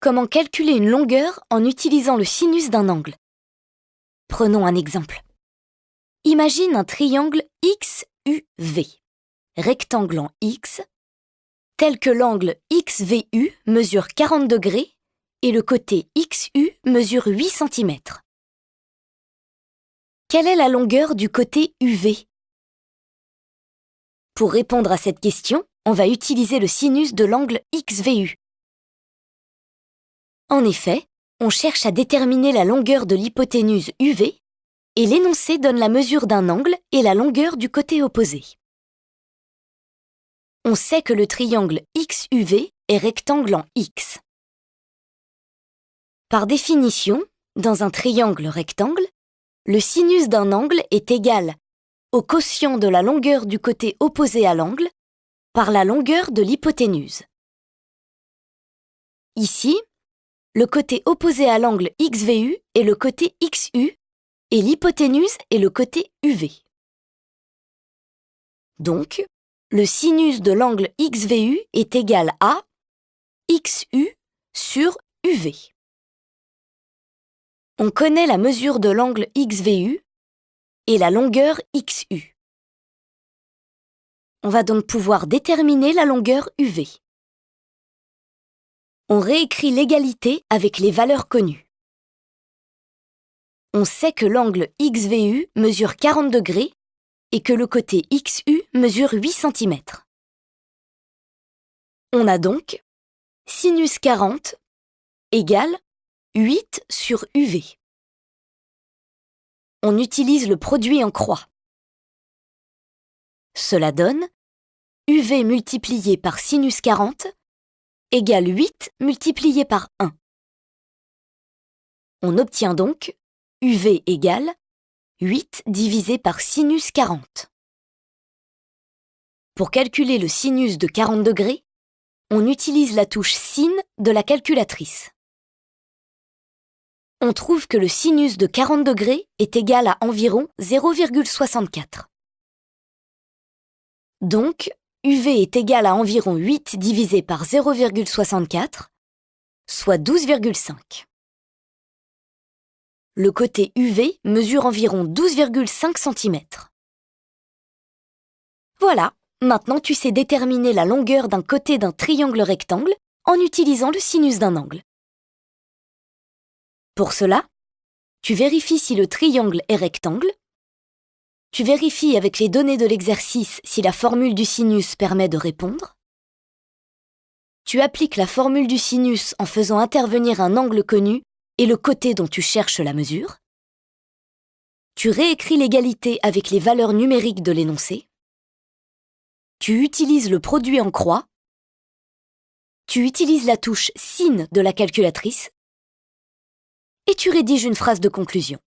comment calculer une longueur en utilisant le sinus d'un angle. Prenons un exemple. Imagine un triangle XUV, rectangle en X, tel que l'angle XVU mesure 40 degrés et le côté XU mesure 8 cm. Quelle est la longueur du côté UV? Pour répondre à cette question, on va utiliser le sinus de l'angle XVU. En effet, on cherche à déterminer la longueur de l'hypoténuse UV et l'énoncé donne la mesure d'un angle et la longueur du côté opposé. On sait que le triangle XUV est rectangle en X. Par définition, dans un triangle rectangle, le sinus d'un angle est égal au quotient de la longueur du côté opposé à l'angle par la longueur de l'hypoténuse. Ici, le côté opposé à l'angle XVU est le côté XU et l'hypoténuse est le côté UV. Donc, le sinus de l'angle XVU est égal à XU sur UV. On connaît la mesure de l'angle XVU et la longueur XU. On va donc pouvoir déterminer la longueur UV. On réécrit l'égalité avec les valeurs connues. On sait que l'angle XVU mesure 40 degrés et que le côté XU mesure 8 cm. On a donc sinus 40 égale 8 sur UV. On utilise le produit en croix. Cela donne UV multiplié par sinus 40 égale 8 multiplié par 1. On obtient donc UV égale 8 divisé par sinus 40. Pour calculer le sinus de 40 degrés, on utilise la touche sin de la calculatrice. On trouve que le sinus de 40 degrés est égal à environ 0,64. Donc, UV est égal à environ 8 divisé par 0,64, soit 12,5. Le côté UV mesure environ 12,5 cm. Voilà, maintenant tu sais déterminer la longueur d'un côté d'un triangle rectangle en utilisant le sinus d'un angle. Pour cela, tu vérifies si le triangle est rectangle, tu vérifies avec les données de l'exercice si la formule du sinus permet de répondre, tu appliques la formule du sinus en faisant intervenir un angle connu et le côté dont tu cherches la mesure, tu réécris l'égalité avec les valeurs numériques de l'énoncé, tu utilises le produit en croix, tu utilises la touche sin de la calculatrice et tu rédiges une phrase de conclusion.